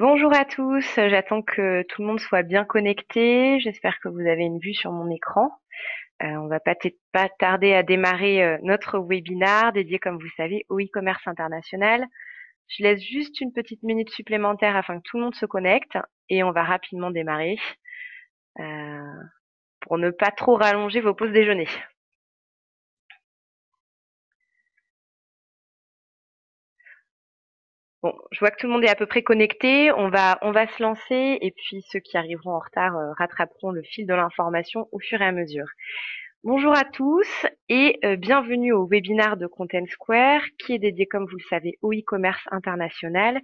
Bonjour à tous, j'attends que tout le monde soit bien connecté. J'espère que vous avez une vue sur mon écran. On va pas tarder à démarrer notre webinaire dédié, comme vous savez, au e-commerce international. Je laisse juste une petite minute supplémentaire afin que tout le monde se connecte et on va rapidement démarrer euh, pour ne pas trop rallonger vos pauses déjeuner. Bon, je vois que tout le monde est à peu près connecté. On va se lancer et puis ceux qui arriveront en retard rattraperont le fil de l'information au fur et à mesure. Bonjour à tous et bienvenue au webinaire de Content Square qui est dédié, comme vous le savez, au e-commerce international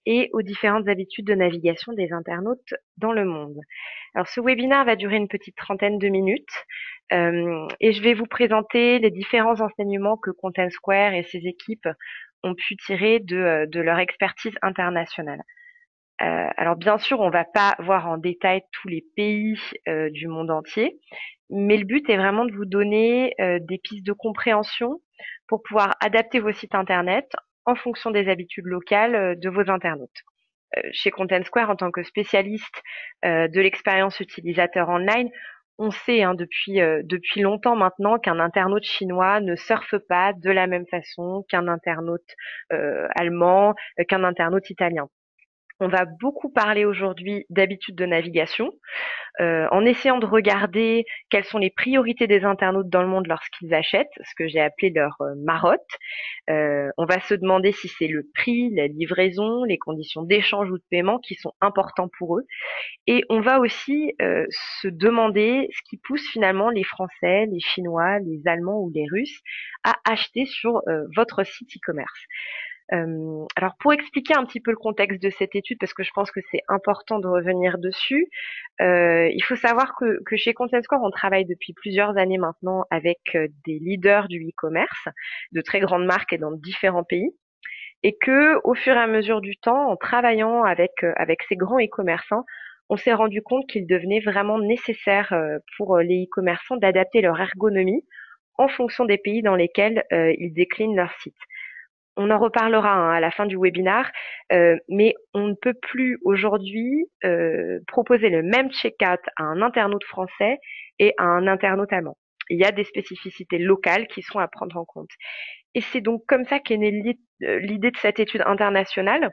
et aux différentes habitudes de navigation des internautes dans le monde. Alors ce webinaire va durer une petite trentaine de minutes et je vais vous présenter les différents enseignements que Content Square et ses équipes ont pu tirer de leur expertise internationale. Alors bien sûr, on ne va pas voir en détail tous les pays du monde entier, mais le but est vraiment de vous donner des pistes de compréhension pour pouvoir adapter vos sites internet en fonction des habitudes locales de vos internautes. Chez Content Square, en tant que spécialiste de l'expérience utilisateur online, on sait depuis longtemps maintenant qu'un internaute chinois ne surfe pas de la même façon qu'un internaute allemand, qu'un internaute italien. On va beaucoup parler aujourd'hui d'habitudes de navigation, en essayant de regarder quelles sont les priorités des internautes dans le monde lorsqu'ils achètent, ce que j'ai appelé leur marotte. On va se demander si c'est le prix, la livraison, les conditions d'échange ou de paiement qui sont importants pour eux. Et on va aussi se demander ce qui pousse finalement les Français, les Chinois, les Allemands ou les Russes à acheter sur votre site e-commerce. Alors pour expliquer un petit peu le contexte de cette étude, parce que je pense que c'est important de revenir dessus, il faut savoir que chez Content Score, on travaille depuis plusieurs années maintenant avec des leaders du e-commerce, de très grandes marques et dans différents pays, et que au fur et à mesure du temps, en travaillant avec ces grands e-commerçants, on s'est rendu compte qu'il devenait vraiment nécessaire pour les e-commerçants d'adapter leur ergonomie en fonction des pays dans lesquels ils déclinent leur site. On en reparlera à la fin du webinaire, mais on ne peut plus aujourd'hui proposer le même checkout à un internaute français et à un internaute allemand. Il y a des spécificités locales qui sont à prendre en compte. Et c'est donc comme ça qu'est née l'idée de cette étude internationale,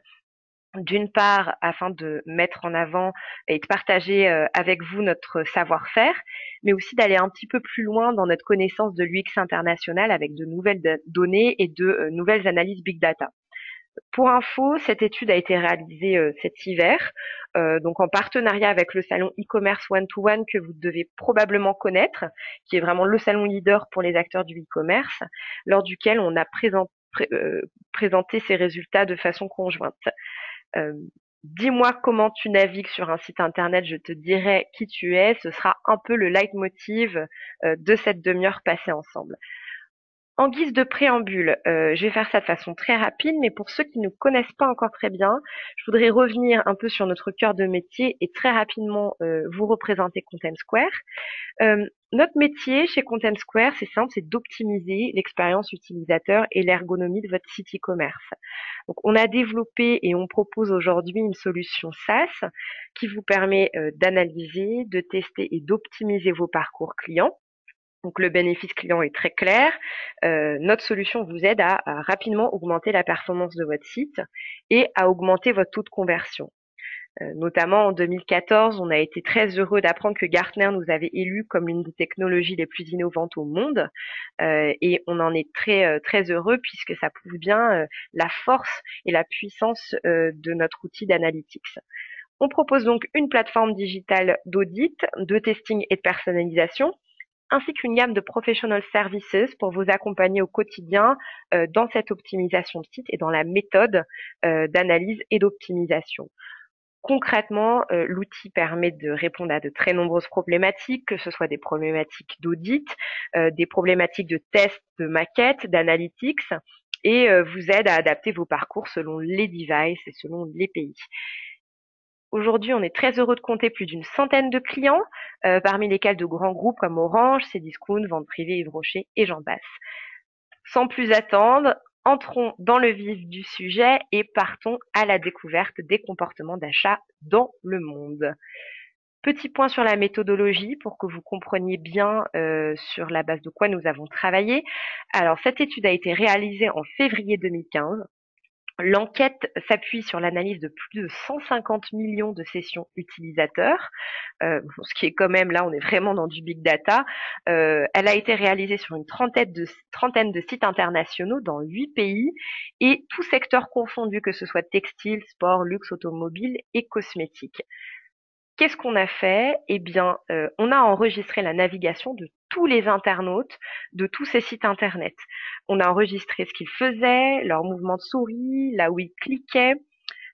d'une part afin de mettre en avant et de partager avec vous notre savoir-faire, mais aussi d'aller un petit peu plus loin dans notre connaissance de l'UX international avec de nouvelles données et de nouvelles analyses big data. Pour info, cette étude a été réalisée cet hiver, donc en partenariat avec le salon e-commerce one-to-one que vous devez probablement connaître, qui est vraiment le salon leader pour les acteurs du e-commerce, lors duquel on a présenté ces résultats de façon conjointe. Euh, Dis-moi comment tu navigues sur un site internet, je te dirai qui tu es. Ce sera un peu le leitmotiv de cette demi-heure passée ensemble. En guise de préambule, je vais faire ça de façon très rapide, mais pour ceux qui ne connaissent pas encore très bien, je voudrais revenir un peu sur notre cœur de métier et très rapidement vous représenter Content Square. Notre métier chez Content Square, c'est simple, c'est d'optimiser l'expérience utilisateur et l'ergonomie de votre site e-commerce. Donc, on a développé et on propose aujourd'hui une solution SaaS qui vous permet d'analyser, de tester et d'optimiser vos parcours clients. Donc le bénéfice client est très clair. Notre solution vous aide à rapidement augmenter la performance de votre site et à augmenter votre taux de conversion. Notamment en 2014, on a été très heureux d'apprendre que Gartner nous avait élus comme l'une des technologies les plus innovantes au monde. Et on en est très heureux puisque ça prouve bien la force et la puissance de notre outil d'analytics. On propose donc une plateforme digitale d'audit, de testing et de personnalisation, ainsi qu'une gamme de professional services pour vous accompagner au quotidien dans cette optimisation de site et dans la méthode d'analyse et d'optimisation. Concrètement, l'outil permet de répondre à de très nombreuses problématiques, que ce soit des problématiques d'audit, des problématiques de test, de maquette, d'analytics, et vous aide à adapter vos parcours selon les devices et selon les pays. Aujourd'hui, on est très heureux de compter plus d'une centaine de clients, parmi lesquels de grands groupes comme Orange, Cdiscount, Vente Privée, Yves Rocher et j'en passe. Sans plus attendre, entrons dans le vif du sujet et partons à la découverte des comportements d'achat dans le monde. Petit point sur la méthodologie pour que vous compreniez bien sur la base de quoi nous avons travaillé. Alors, cette étude a été réalisée en février 2015. L'enquête s'appuie sur l'analyse de plus de 150 millions de sessions utilisateurs, ce qui est quand même, là on est vraiment dans du big data. Elle a été réalisée sur une trentaine de sites internationaux dans 8 pays et tous secteurs confondus, que ce soit textile, sport, luxe, automobile et cosmétique. Qu'est-ce qu'on a fait? Eh bien, on a enregistré la navigation de tous les internautes de tous ces sites internet. On a enregistré ce qu'ils faisaient, leurs mouvements de souris, là où ils cliquaient,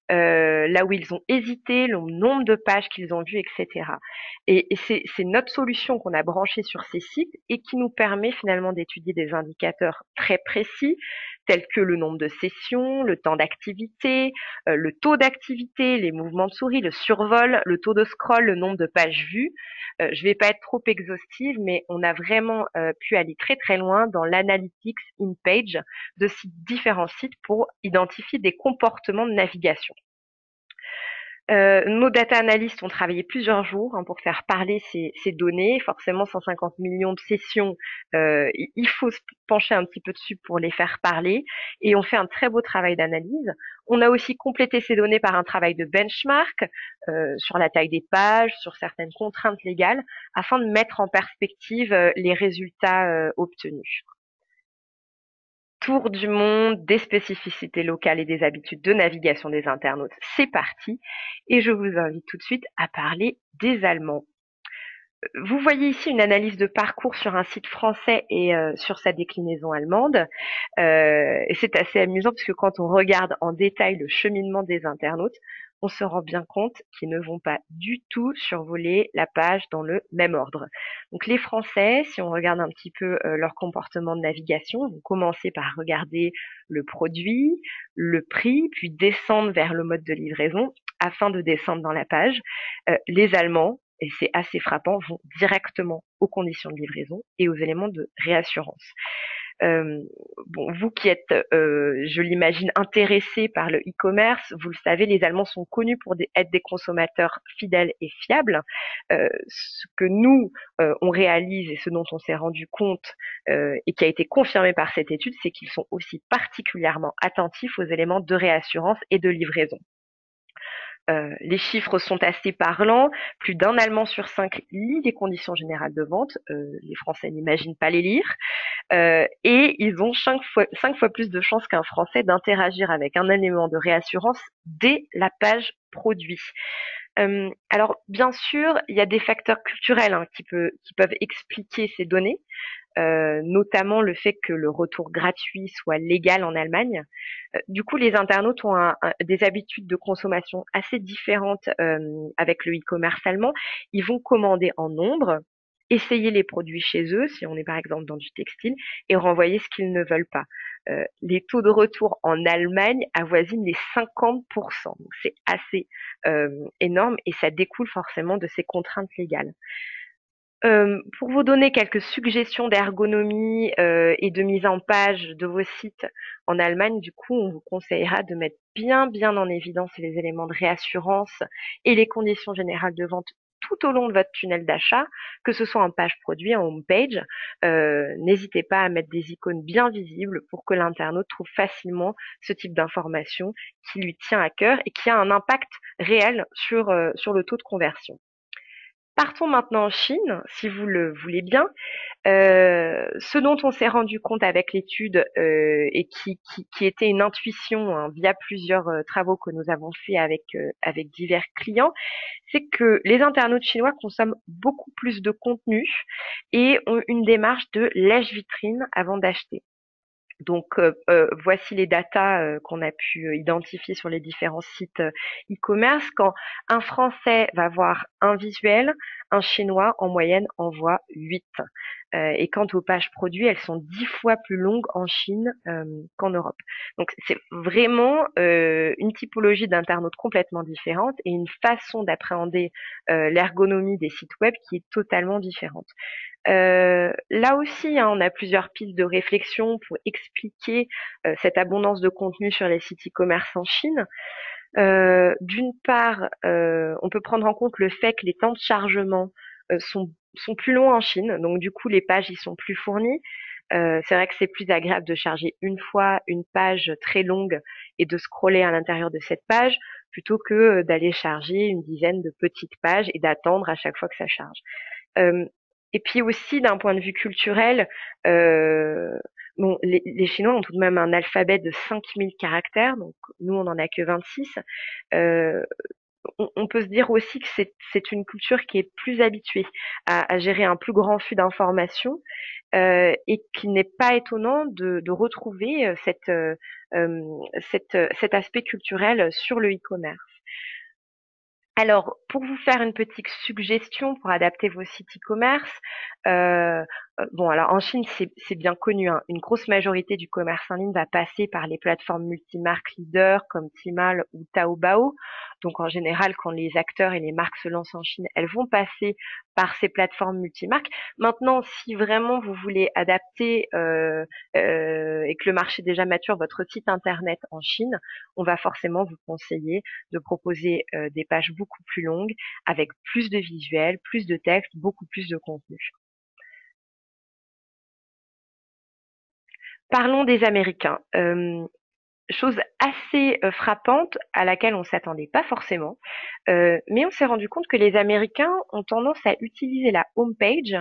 là où ils ont hésité, le nombre de pages qu'ils ont vues, etc. Et c'est notre solution qu'on a branchée sur ces sites et qui nous permet finalement d'étudier des indicateurs très précis tels que le nombre de sessions, le temps d'activité, le taux d'activité, les mouvements de souris, le survol, le taux de scroll, le nombre de pages vues. Je ne vais pas être trop exhaustive, mais on a vraiment pu aller très très loin dans l'analytics in-page de différents sites pour identifier des comportements de navigation. Nos data analystes ont travaillé plusieurs jours pour faire parler ces données. Forcément, 150 millions de sessions, il faut se pencher un petit peu dessus pour les faire parler. Et on fait un très beau travail d'analyse. On a aussi complété ces données par un travail de benchmark sur la taille des pages, sur certaines contraintes légales, afin de mettre en perspective les résultats obtenus. Tour du monde, des spécificités locales et des habitudes de navigation des internautes. C'est parti et je vous invite tout de suite à parler des Allemands. Vous voyez ici une analyse de parcours sur un site français et sur sa déclinaison allemande. Et c'est assez amusant parce que quand on regarde en détail le cheminement des internautes, on se rend bien compte qu'ils ne vont pas du tout survoler la page dans le même ordre. Donc les Français, si on regarde un petit peu leur comportement de navigation, vont commencer par regarder le produit, le prix, puis descendre vers le mode de livraison afin de descendre dans la page. Les Allemands, et c'est assez frappant, vont directement aux conditions de livraison et aux éléments de réassurance. Bon, vous qui êtes, je l'imagine, intéressé par le e-commerce, vous le savez, les Allemands sont connus pour être des consommateurs fidèles et fiables. Ce que nous, on réalise et ce dont on s'est rendu compte et qui a été confirmé par cette étude, c'est qu'ils sont aussi particulièrement attentifs aux éléments de réassurance et de livraison. Les chiffres sont assez parlants. Plus d'un Allemand sur 5 lit les conditions générales de vente. Les Français n'imaginent pas les lire. Et ils ont 5 fois plus de chances qu'un Français d'interagir avec un élément de réassurance dès la page produit. Alors, bien sûr, il y a des facteurs culturels qui peuvent expliquer ces données. Notamment le fait que le retour gratuit soit légal en Allemagne. Du coup, les internautes ont des habitudes de consommation assez différentes avec le e-commerce allemand. Ils vont commander en nombre, essayer les produits chez eux, si on est par exemple dans du textile, et renvoyer ce qu'ils ne veulent pas. Les taux de retour en Allemagne avoisinent les 50%. Donc c'est assez énorme et ça découle forcément de ces contraintes légales. Pour vous donner quelques suggestions d'ergonomie et de mise en page de vos sites en Allemagne, du coup, on vous conseillera de mettre bien en évidence les éléments de réassurance et les conditions générales de vente tout au long de votre tunnel d'achat, que ce soit en page produit, en home page. N'hésitez pas à mettre des icônes bien visibles pour que l'internaute trouve facilement ce type d'information qui lui tient à cœur et qui a un impact réel sur le taux de conversion. Partons maintenant en Chine, si vous le voulez bien. Ce dont on s'est rendu compte avec l'étude et qui était une intuition via plusieurs travaux que nous avons fait avec divers clients, c'est que les internautes chinois consomment beaucoup plus de contenu et ont une démarche de lèche-vitrine avant d'acheter. Donc, voici les datas qu'on a pu identifier sur les différents sites e-commerce. Quand un Français va voir un visuel, un Chinois en moyenne en voit 8. Et quant aux pages produits, elles sont 10 fois plus longues en Chine qu'en Europe. Donc, c'est vraiment une typologie d'internautes complètement différente et une façon d'appréhender l'ergonomie des sites web qui est totalement différente. Là aussi, on a plusieurs pistes de réflexion pour expliquer cette abondance de contenu sur les sites e-commerce en Chine. D'une part, on peut prendre en compte le fait que les temps de chargement sont plus longs en Chine, donc du coup les pages y sont plus fournies. C'est vrai que c'est plus agréable de charger une fois une page très longue et de scroller à l'intérieur de cette page plutôt que d'aller charger une dizaine de petites pages et d'attendre à chaque fois que ça charge. Euh, et puis aussi d'un point de vue culturel, euh, bon, les Chinois ont tout de même un alphabet de 5000 caractères, donc nous on en a que 26. Euh, on peut se dire aussi que c'est une culture qui est plus habituée à gérer un plus grand flux d'informations et qu'il n'est pas étonnant de retrouver cet aspect culturel sur le e-commerce. Alors, pour vous faire une petite suggestion pour adapter vos sites e-commerce, euh, bon, alors en Chine, c'est bien connu, hein, une grosse majorité du commerce en ligne va passer par les plateformes multimarques leaders comme Tmall ou Taobao. Donc, en général, quand les acteurs et les marques se lancent en Chine, elles vont passer par ces plateformes multimarques. Maintenant, si vraiment vous voulez adapter et que le marché est déjà mature, votre site internet en Chine, on va forcément vous conseiller de proposer des pages beaucoup plus longues, avec plus de visuels, plus de texte, beaucoup plus de contenu. Parlons des Américains. Chose assez frappante à laquelle on ne s'attendait pas forcément, mais on s'est rendu compte que les Américains ont tendance à utiliser la home page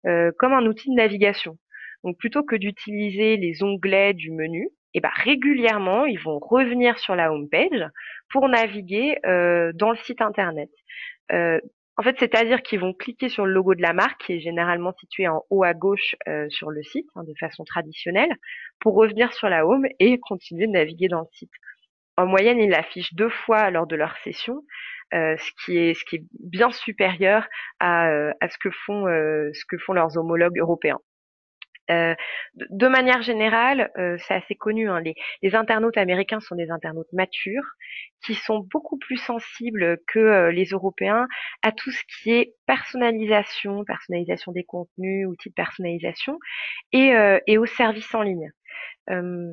comme un outil de navigation. Donc plutôt que d'utiliser les onglets du menu, et ben régulièrement ils vont revenir sur la home page pour naviguer dans le site internet. Euh, En fait, c'est-à-dire qu'ils vont cliquer sur le logo de la marque, qui est généralement situé en haut à gauche sur le site, hein, de façon traditionnelle, pour revenir sur la home et continuer de naviguer dans le site. En moyenne, ils l'affichent 2 fois lors de leur session, ce qui est bien supérieur à ce que font leurs homologues européens. De manière générale, c'est assez connu, hein, les internautes américains sont des internautes matures qui sont beaucoup plus sensibles que les Européens à tout ce qui est personnalisation, personnalisation des contenus, outils de personnalisation et aux services en ligne. Euh,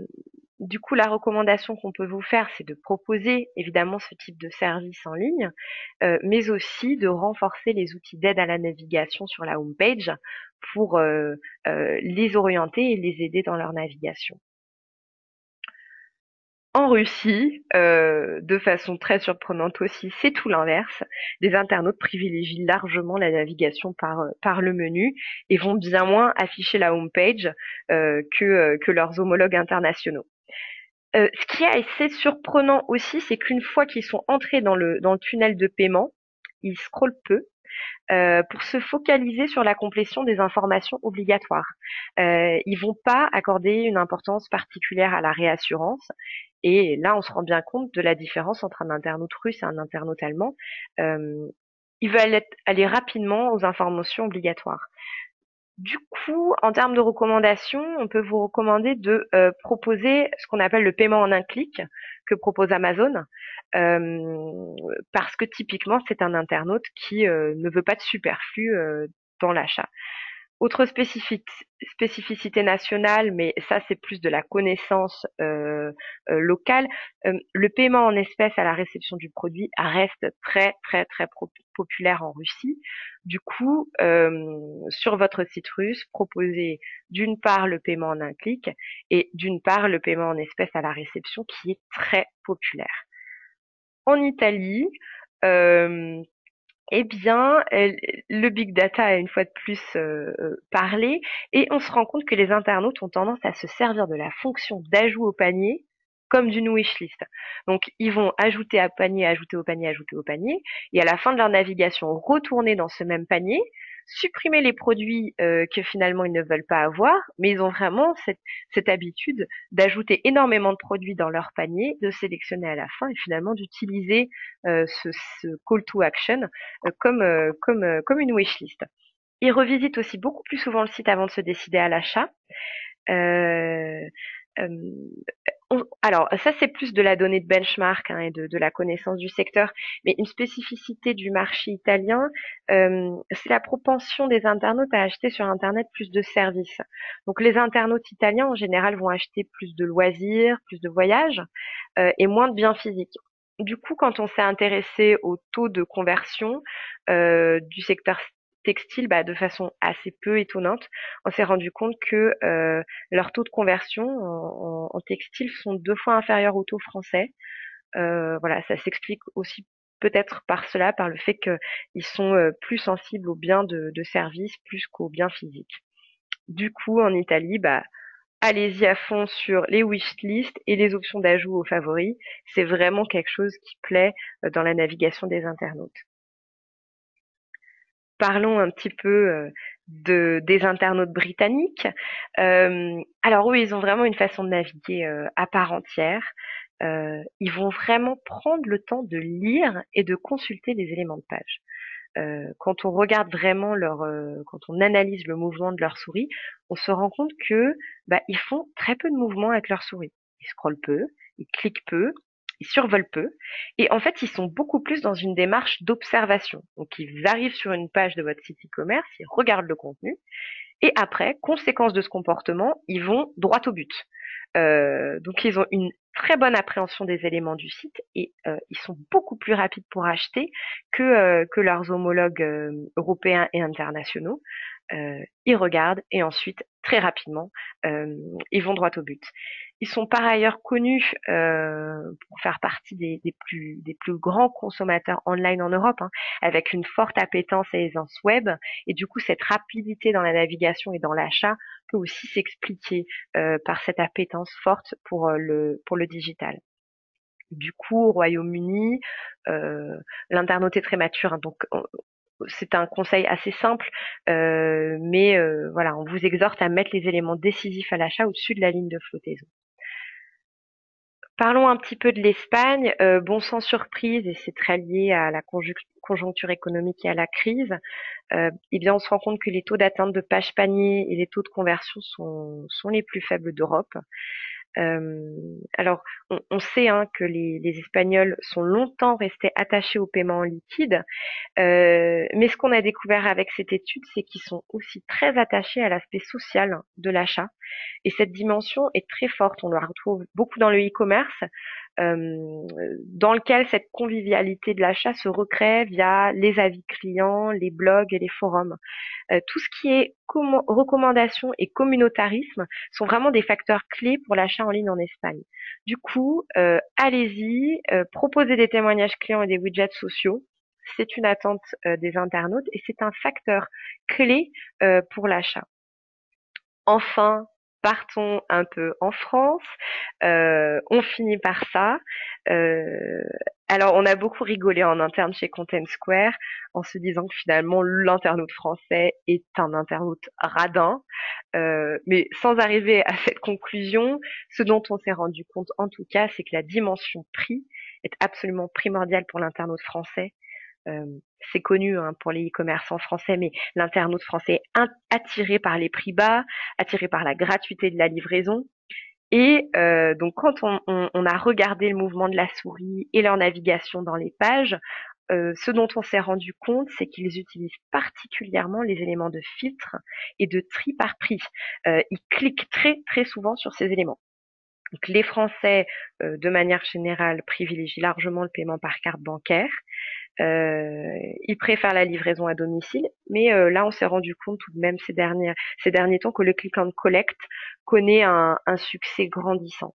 du coup, la recommandation qu'on peut vous faire, c'est de proposer évidemment ce type de service en ligne, mais aussi de renforcer les outils d'aide à la navigation sur la home page pour les orienter et les aider dans leur navigation. En Russie, de façon très surprenante aussi, c'est tout l'inverse. Les internautes privilégient largement la navigation par le menu et vont bien moins afficher la home page que leurs homologues internationaux. Ce qui est assez surprenant aussi, c'est qu'une fois qu'ils sont entrés dans le tunnel de paiement, ils scrollent peu pour se focaliser sur la complétion des informations obligatoires. Ils vont pas accorder une importance particulière à la réassurance. Et là, on se rend bien compte de la différence entre un internaute russe et un internaute allemand. Euh, Ils veulent aller rapidement aux informations obligatoires. Du coup, en termes de recommandations, on peut vous recommander de proposer ce qu'on appelle le paiement en un clic que propose Amazon, parce que typiquement, c'est un internaute qui ne veut pas de superflu dans l'achat. Autre spécificité nationale, mais ça c'est plus de la connaissance locale, le paiement en espèces à la réception du produit reste très très très populaire en Russie. Du coup, sur votre site russe, proposez d'une part le paiement en un clic et d'une part le paiement en espèces à la réception qui est très populaire. En Italie, euh, eh bien, le big data a une fois de plus parlé et on se rend compte que les internautes ont tendance à se servir de la fonction d'ajout au panier comme d'une wishlist. Donc, ils vont ajouter à panier, ajouter au panier, ajouter au panier et à la fin de leur navigation, retourner dans ce même panier, supprimer les produits que finalement ils ne veulent pas avoir, mais ils ont vraiment cette habitude d'ajouter énormément de produits dans leur panier, de sélectionner à la fin et finalement d'utiliser ce call to action comme une wishlist. Ils revisitent aussi beaucoup plus souvent le site avant de se décider à l'achat. Euh, euh, Alors, ça, c'est plus de la donnée de benchmark hein, et de la connaissance du secteur, mais une spécificité du marché italien, c'est la propension des internautes à acheter sur Internet plus de services. Donc, les internautes italiens, en général, vont acheter plus de loisirs, plus de voyages et moins de biens physiques. Du coup, quand on s'est intéressé au taux de conversion du secteur textile, bah, de façon assez peu étonnante, on s'est rendu compte que leurs taux de conversion en textile sont 2 fois inférieurs au taux français. Voilà, ça s'explique aussi peut-être par cela, par le fait qu'ils sont plus sensibles aux biens de service plus qu'aux biens physiques. Du coup, en Italie, bah, allez-y à fond sur les wishlists et les options d'ajout aux favoris. C'est vraiment quelque chose qui plaît dans la navigation des internautes. Parlons un petit peu des internautes britanniques. Alors eux, ils ont vraiment une façon de naviguer à part entière. Ils vont vraiment prendre le temps de lire et de consulter les éléments de page. Quand on regarde vraiment quand on analyse le mouvement de leur souris, on se rend compte que bah, ils font très peu de mouvements avec leur souris. Ils scrollent peu, ils cliquent peu, ils survolent peu, et en fait, ils sont beaucoup plus dans une démarche d'observation. Donc, ils arrivent sur une page de votre site e-commerce, ils regardent le contenu, et après, conséquence de ce comportement, ils vont droit au but. Donc ils ont une très bonne appréhension des éléments du site et ils sont beaucoup plus rapides pour acheter que leurs homologues européens et internationaux. Ils regardent et ensuite, très rapidement, ils vont droit au but. Ils sont par ailleurs connus pour faire partie des plus grands consommateurs online en Europe, hein, avec une forte appétence et aisance web. Et du coup, cette rapidité dans la navigation et dans l'achat peut aussi s'expliquer par cette appétence forte pour le digital. Du coup, au Royaume-Uni, l'internaute est très mature, hein, donc c'est un conseil assez simple, mais voilà, on vous exhorte à mettre les éléments décisifs à l'achat au-dessus de la ligne de flottaison. Parlons un petit peu de l'Espagne. Bon, sans surprise, et c'est très lié à la conjoncture économique et à la crise, eh bien, on se rend compte que les taux d'atteinte de page panier et les taux de conversion sont les plus faibles d'Europe. Alors, on sait hein, que les Espagnols sont longtemps restés attachés au paiement en liquide, mais ce qu'on a découvert avec cette étude, c'est qu'ils sont aussi très attachés à l'aspect social de l'achat. Et cette dimension est très forte. On la retrouve beaucoup dans le e-commerce, dans lequel cette convivialité de l'achat se recrée via les avis clients, les blogs et les forums. Tout ce qui est recommandation et communautarisme sont vraiment des facteurs clés pour l'achat en ligne en Espagne. Du coup, allez-y, proposez des témoignages clients et des widgets sociaux. C'est une attente des internautes et c'est un facteur clé pour l'achat. Enfin, partons un peu en France. On finit par ça. Euh, alors, on a beaucoup rigolé en interne chez Content Square en se disant que finalement l'internaute français est un internaute radin. Mais sans arriver à cette conclusion, ce dont on s'est rendu compte en tout cas, c'est que la dimension prix est absolument primordiale pour l'internaute français. Euh, c'est connu hein, pour les e-commerçants français, mais l'internaute français est attiré par les prix bas, attiré par la gratuité de la livraison. Et donc quand on a regardé le mouvement de la souris et leur navigation dans les pages, ce dont on s'est rendu compte, c'est qu'ils utilisent particulièrement les éléments de filtre et de tri par prix. Ils cliquent très très souvent sur ces éléments. Donc les Français, de manière générale, privilégient largement le paiement par carte bancaire. Ils préfèrent la livraison à domicile, mais là on s'est rendu compte tout de même ces derniers temps que le click and collect connaît un succès grandissant.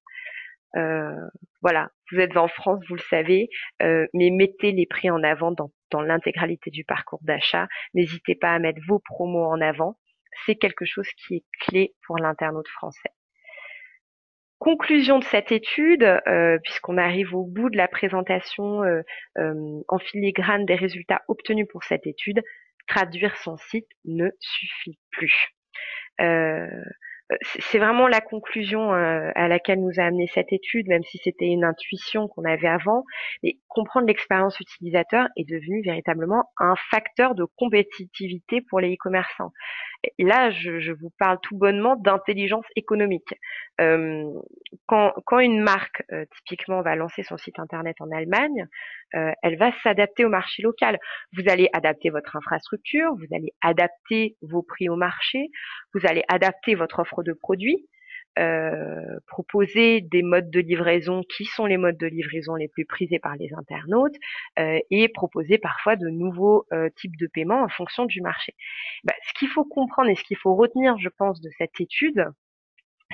Euh, voilà, vous êtes en France, vous le savez, mais mettez les prix en avant dans l'intégralité du parcours d'achat. N'hésitez pas à mettre vos promos en avant. C'est quelque chose qui est clé pour l'internaute français. Conclusion de cette étude, puisqu'on arrive au bout de la présentation en filigrane des résultats obtenus pour cette étude, traduire son site ne suffit plus. Euh, c'est vraiment la conclusion à laquelle nous a amené cette étude, même si c'était une intuition qu'on avait avant. Et comprendre l'expérience utilisateur est devenu véritablement un facteur de compétitivité pour les e-commerçants. Et là, je vous parle tout bonnement d'intelligence économique. Euh, quand une marque, typiquement, va lancer son site internet en Allemagne, elle va s'adapter au marché local. Vous allez adapter votre infrastructure, vous allez adapter vos prix au marché, vous allez adapter votre offre de produits, proposer des modes de livraison qui sont les modes de livraison les plus prisés par les internautes, et proposer parfois de nouveaux types de paiements en fonction du marché. Bah, ce qu'il faut comprendre et ce qu'il faut retenir, je pense, de cette étude,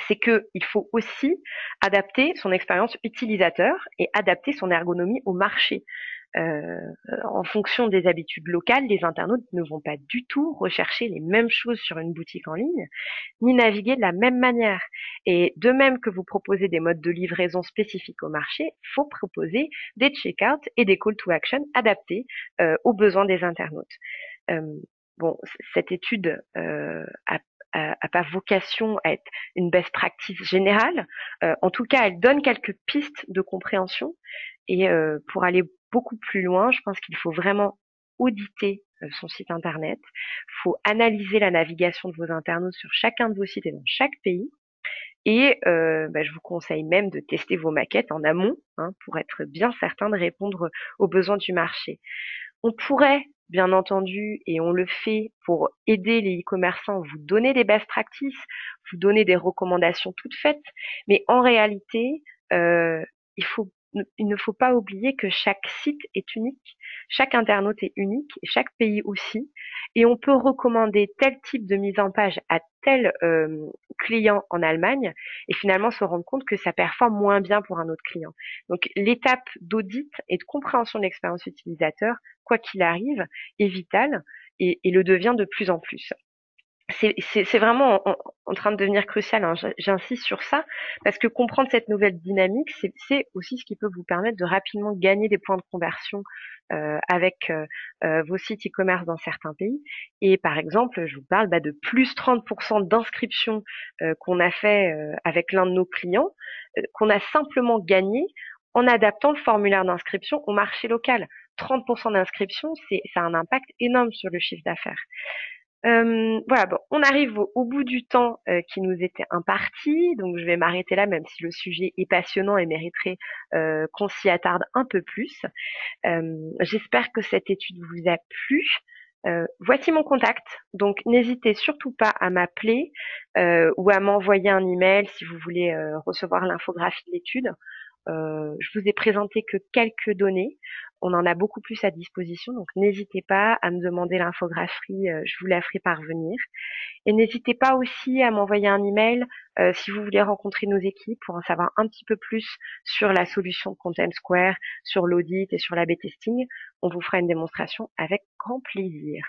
c'est qu'il faut aussi adapter son expérience utilisateur et adapter son ergonomie au marché. Euh, En fonction des habitudes locales, les internautes ne vont pas du tout rechercher les mêmes choses sur une boutique en ligne, ni naviguer de la même manière. Et de même que vous proposez des modes de livraison spécifiques au marché, il faut proposer des check-out et des call to action adaptés aux besoins des internautes. Euh, bon, cette étude a pas vocation à être une best practice générale. En tout cas, elle donne quelques pistes de compréhension. Et pour aller beaucoup plus loin, je pense qu'il faut vraiment auditer son site internet. Il faut analyser la navigation de vos internautes sur chacun de vos sites et dans chaque pays. Et je vous conseille même de tester vos maquettes en amont, hein, pour être bien certain de répondre aux besoins du marché. On pourrait, bien entendu, et on le fait pour aider les e-commerçants, vous donner des best practices, vous donner des recommandations toutes faites, mais en réalité, euh, il ne faut pas oublier que chaque site est unique, chaque internaute est unique, et chaque pays aussi, et on peut recommander tel type de mise en page à tel client en Allemagne, et finalement se rendre compte que ça performe moins bien pour un autre client. Donc l'étape d'audit et de compréhension de l'expérience utilisateur, quoi qu'il arrive, est vital et le devient de plus en plus. C'est vraiment en train de devenir crucial, hein. J'insiste sur ça parce que comprendre cette nouvelle dynamique, c'est aussi ce qui peut vous permettre de rapidement gagner des points de conversion avec vos sites e-commerce dans certains pays. Et par exemple, je vous parle de plus 30% d'inscriptions qu'on a fait avec l'un de nos clients, qu'on a simplement gagné en adaptant le formulaire d'inscription au marché local. 30% d'inscription, ça a un impact énorme sur le chiffre d'affaires. Voilà, bon, on arrive au bout du temps qui nous était imparti, donc je vais m'arrêter là, même si le sujet est passionnant et mériterait qu'on s'y attarde un peu plus. J'espère que cette étude vous a plu. Voici mon contact, donc n'hésitez surtout pas à m'appeler ou à m'envoyer un email si vous voulez recevoir l'infographie de l'étude. Je vous ai présenté que quelques données. On en a beaucoup plus à disposition, donc n'hésitez pas à me demander l'infographie, je vous la ferai parvenir. Et n'hésitez pas aussi à m'envoyer un email si vous voulez rencontrer nos équipes pour en savoir un petit peu plus sur la solution Content Square, sur l'audit et sur l'A/B testing. On vous fera une démonstration avec grand plaisir.